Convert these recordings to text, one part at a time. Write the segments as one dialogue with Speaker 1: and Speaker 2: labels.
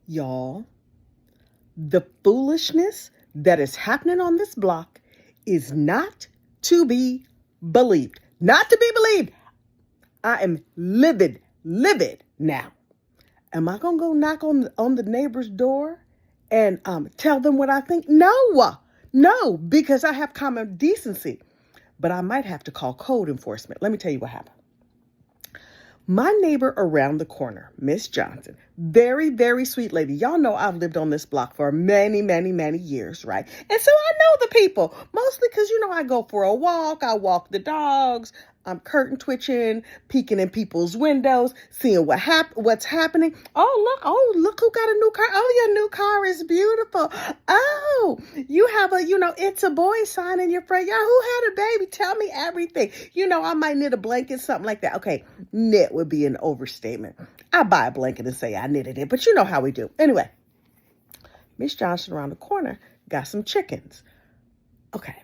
Speaker 1: Y'all, the foolishness that is happening on this block is not to be believed. Not to be believed. I am livid now. Am I going to go knock on the neighbor's door and tell them what I think? No, because I have common decency. But I might have to call code enforcement. Let me tell you what happened. My neighbor around the corner, Miss Johnson, very, very sweet lady. Y'all know I've lived on this block for many, many, many years, right? And so I know the people, mostly because, I go for a walk. I walk the dogs. I'm curtain twitching, peeking in people's windows, seeing what's happening. Oh, look who got a new car. Oh, your new car is beautiful. Oh, you have a, it's a boy sign in your front yard. Who had a baby? Tell me everything. I might knit a blanket, something like that. Okay, knit would be an overstatement. I buy a blanket and say I knitted it, but you know how we do. Anyway, Miss Johnson around the corner got some chickens. Okay,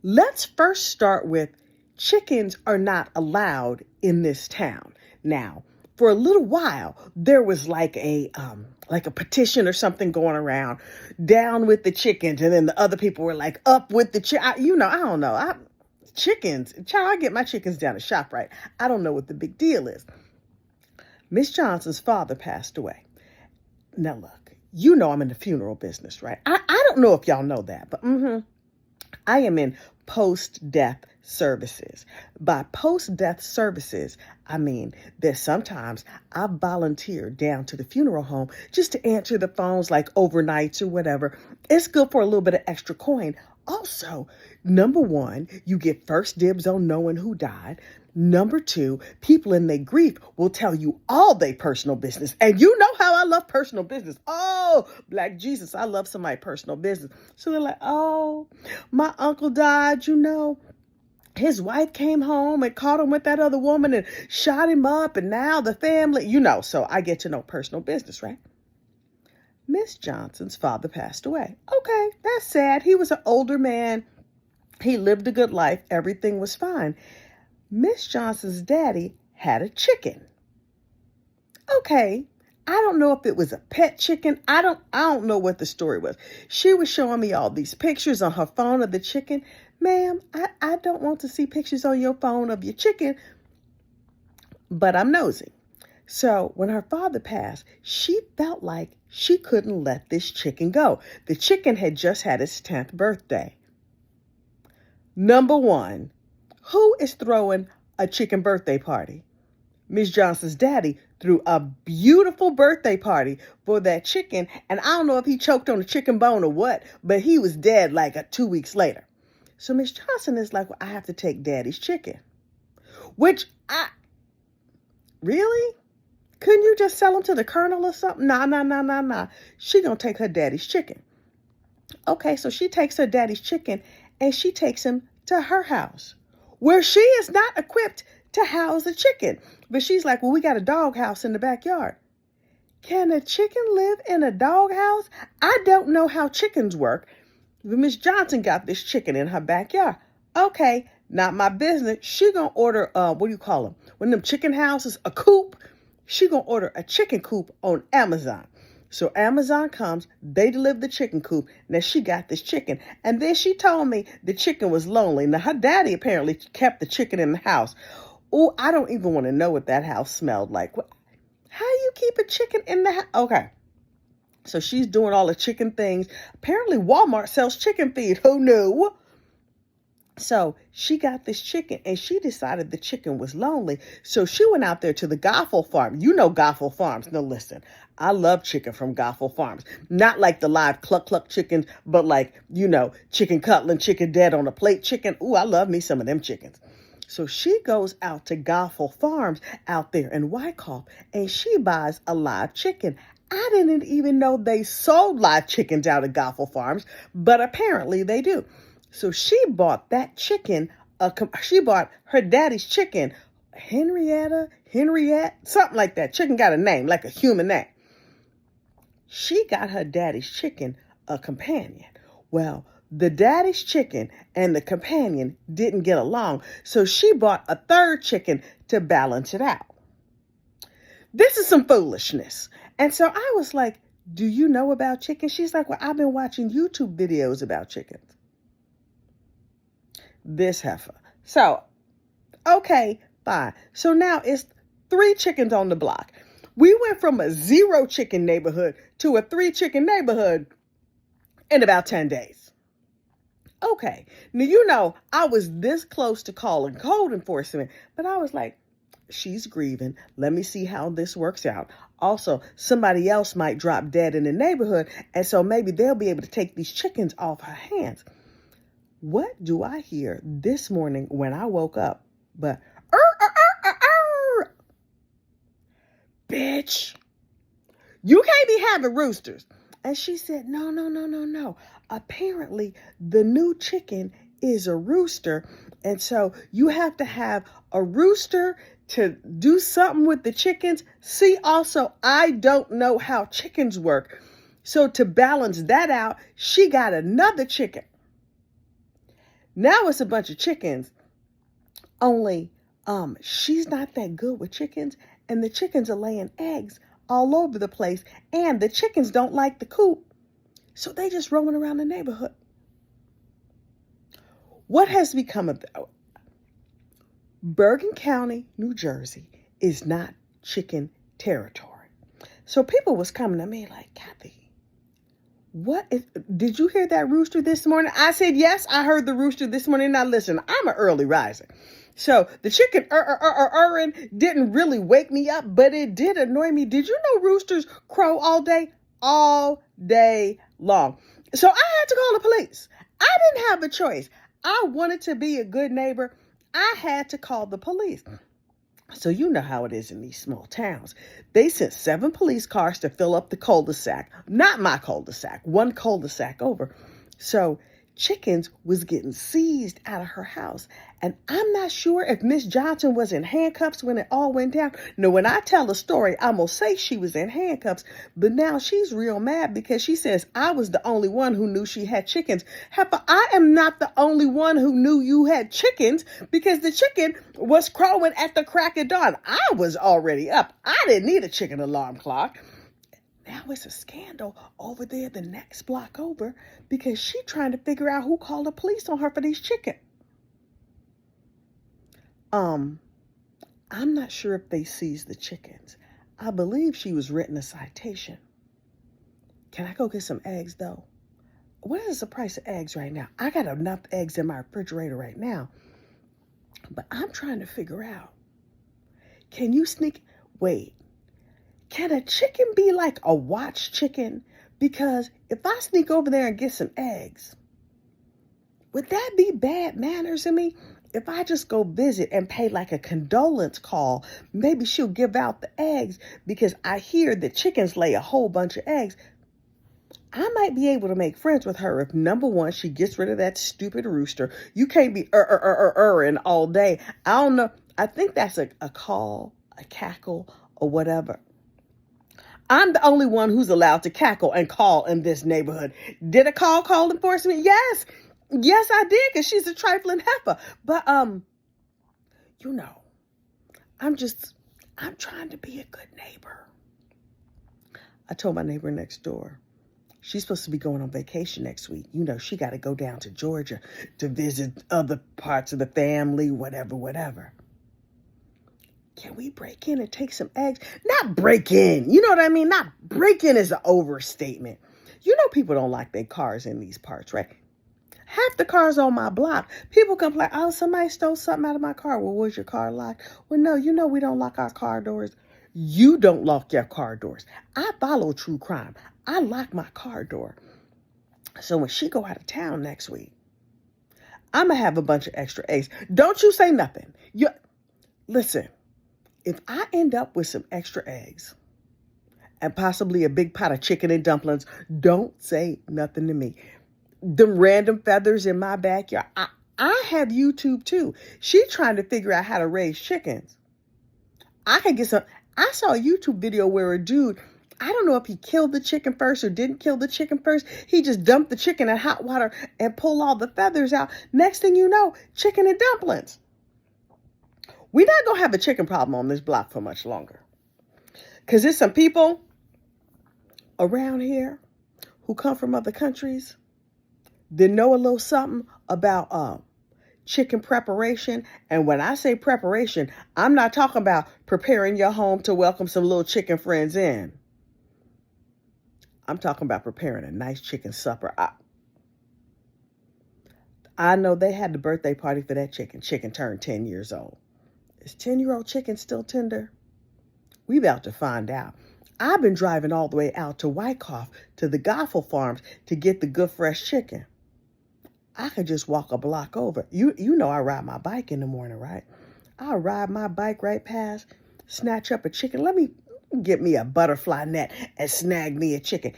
Speaker 1: let's first start with chickens are not allowed in this town. Now, for a little while, there was like a petition or something going around, down with the chickens, and then the other people were like, up with the I don't know. Chickens, child, I get my chickens down at ShopRite. I don't know what the big deal is. Miss Johnson's father passed away. Now look, I'm in the funeral business, right? I don't know if y'all know that, but I am in post-death services. By post-death services, I mean that sometimes I volunteer down to the funeral home just to answer the phones like overnights or whatever. It's good for a little bit of extra coin. Also, number one, you get first dibs on knowing who died. Number two, people in their grief will tell you all their personal business. And you know how I love personal business. Oh, Black Jesus, I love somebody's personal business. So they're like, oh, my uncle died, his wife came home and caught him with that other woman and shot him up. And now the family, so I get to know personal business, right? Miss Johnson's father passed away. Okay, that's sad. He was an older man. He lived a good life. Everything was fine. Miss Johnson's daddy had a chicken. Okay, I don't know if it was a pet chicken. I don't know what the story was. She was showing me all these pictures on her phone of the chicken. Ma'am, I don't want to see pictures on your phone of your chicken, but I'm nosy. So when her father passed, she felt like she couldn't let this chicken go. The chicken had just had its 10th birthday. Number one, who is throwing a chicken birthday party? Miss Johnson's daddy threw a beautiful birthday party for that chicken. And I don't know if he choked on a chicken bone or what, but he was dead like 2 weeks later. So Miss Johnson is like, well, I have to take daddy's chicken. Really? Couldn't you just sell him to the colonel or something? Nah. She gonna take her daddy's chicken. Okay, so she takes her daddy's chicken and she takes him to her house, where she is not equipped to house a chicken. But she's like, well, we got a dog house in the backyard. Can a chicken live in a dog house? I don't know how chickens work. But Miss Johnson got this chicken in her backyard. Okay, not my business. She gonna order, what do you call them? One of them chicken houses, a coop. She gonna order a chicken coop on Amazon. So Amazon comes, they deliver the chicken coop. Now she got this chicken. And then she told me the chicken was lonely. Now her daddy apparently kept the chicken in the house. Oh, I don't even want to know what that house smelled like. How you keep a chicken in the house? Okay. So she's doing all the chicken things. Apparently Walmart sells chicken feed. Who knew? So she got this chicken and she decided the chicken was lonely. So she went out there to the Goffle Farm. You know Goffle Farms. Now listen, I love chicken from Goffle Farms. Not like the live cluck cluck chickens, but like, chicken cutlet, chicken dead on a plate chicken. Ooh, I love me some of them chickens. So she goes out to Goffle Farms out there in Wyckoff and she buys a live chicken. I didn't even know they sold live chickens out at Goffle Farms, but apparently they do. So she bought that chicken. She bought her daddy's chicken, Henriette, something like that. Chicken got a name, like a human name. She got her daddy's chicken a companion. Well, the daddy's chicken and the companion didn't get along, so she bought a third chicken to balance it out. This is some foolishness. And so I was like, do you know about chickens? She's like, well, I've been watching YouTube videos about chickens. This heifer. So, okay, fine. So now it's 3 chickens on the block. We went from a 0 chicken neighborhood to a 3 chicken neighborhood in about 10 days. Okay. Now, I was this close to calling code enforcement, but I was like, she's grieving. Let me see how this works out. Also, somebody else might drop dead in the neighborhood, and so maybe they'll be able to take these chickens off her hands. What do I hear this morning when I woke up? But, bitch, you can't be having roosters. And she said, no. Apparently, the new chicken is a rooster. And so you have to have a rooster to do something with the chickens. See, also, I don't know how chickens work. So to balance that out, she got another chicken. Now it's a bunch of chickens. Only she's not that good with chickens. And the chickens are laying eggs all over the place. And the chickens don't like the coop. So they just roaming around the neighborhood. What has become of Bergen County, New Jersey is not chicken territory. So people was coming to me like, Kathy, did you hear that rooster this morning? I said, yes, I heard the rooster this morning. Now listen, I'm an early riser. So the chicken didn't really wake me up, but it did annoy me. Did you know roosters crow all day? All day long. So I had to call the police. I didn't have a choice. I wanted to be a good neighbor. I had to call the police. So you know how it is in these small towns. They sent 7 police cars to fill up the cul-de-sac. Not my cul-de-sac, one cul-de-sac over. So chickens was getting seized out of her house. And I'm not sure if Miss Johnson was in handcuffs when it all went down. Now, when I tell the story, I'm going to say she was in handcuffs. But now she's real mad because she says I was the only one who knew she had chickens. Heifer, I am not the only one who knew you had chickens because the chicken was crowing at the crack of dawn. I was already up. I didn't need a chicken alarm clock. Now it's a scandal over there the next block over because she's trying to figure out who called the police on her for these chickens. I'm not sure if they seized the chickens. I believe she was written a citation. Can I go get some eggs though? What is the price of eggs right now? I got enough eggs in my refrigerator right now. But I'm trying to figure out, can you wait, can a chicken be like a watch chicken? Because if I sneak over there and get some eggs, would that be bad manners to me? If I just go visit and pay like a condolence call, maybe she'll give out the eggs because I hear that chickens lay a whole bunch of eggs. I might be able to make friends with her if, number one, she gets rid of that stupid rooster. You can't be all day. I don't know. I think that's a call, a cackle, or whatever. I'm the only one who's allowed to cackle and call in this neighborhood. Did a call enforcement? Yes. Yes, I did, because she's a trifling heifer. But, I'm trying to be a good neighbor. I told my neighbor next door, she's supposed to be going on vacation next week. She got to go down to Georgia to visit other parts of the family, whatever. Can we break in and take some eggs? Not break in. You know what I mean? Not break in is an overstatement. People don't like their cars in these parts, right? Half the cars on my block, people complain, oh, somebody stole something out of my car. Well, was your car locked? Well, no, we don't lock our car doors. You don't lock your car doors. I follow true crime. I lock my car door. So when she go out of town next week, I'm going to have a bunch of extra eggs. Don't you say nothing. Listen, if I end up with some extra eggs and possibly a big pot of chicken and dumplings, don't say nothing to me. Them random feathers in my backyard. I have YouTube too. She trying to figure out how to raise chickens. I can get some. I saw a YouTube video where a dude, I don't know if he killed the chicken first or didn't kill the chicken first. He just dumped the chicken in hot water and pulled all the feathers out. Next thing you know, chicken and dumplings. We're not going to have a chicken problem on this block for much longer. Because there's some people around here who come from other countries that know a little something about chicken preparation. And when I say preparation, I'm not talking about preparing your home to welcome some little chicken friends in. I'm talking about preparing a nice chicken supper. I know they had the birthday party for that chicken. Chicken turned 10 years old. Is 10-year-old chicken still tender? We about to find out. I've been driving all the way out to Wyckoff to the Goffle Farms to get the good fresh chicken. I could just walk a block over. You know I ride my bike in the morning, right? I'll ride my bike right past, snatch up a chicken. Let me get me a butterfly net and snag me a chicken.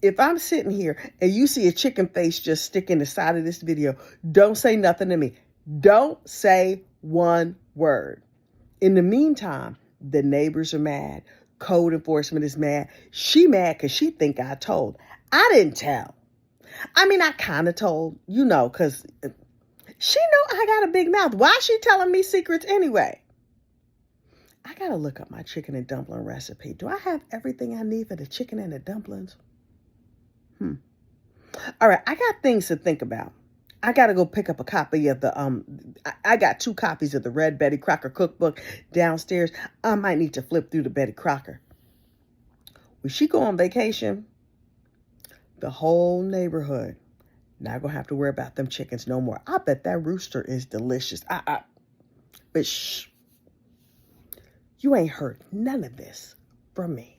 Speaker 1: If I'm sitting here and you see a chicken face just stick in the side of this video, don't say nothing to me. Don't say one word. In the meantime, the neighbors are mad. Code enforcement is mad. She mad because she think I told. I didn't tell. I mean, I kind of told, because she know I got a big mouth. Why is she telling me secrets anyway? I got to look up my chicken and dumpling recipe. Do I have everything I need for the chicken and the dumplings? All right, I got things to think about. I got to go pick up a copy of I got 2 copies of the Red Betty Crocker cookbook downstairs. I might need to flip through the Betty Crocker. When she go on vacation, the whole neighborhood not going to have to worry about them chickens no more. I bet that rooster is delicious. But shh, you ain't heard none of this from me.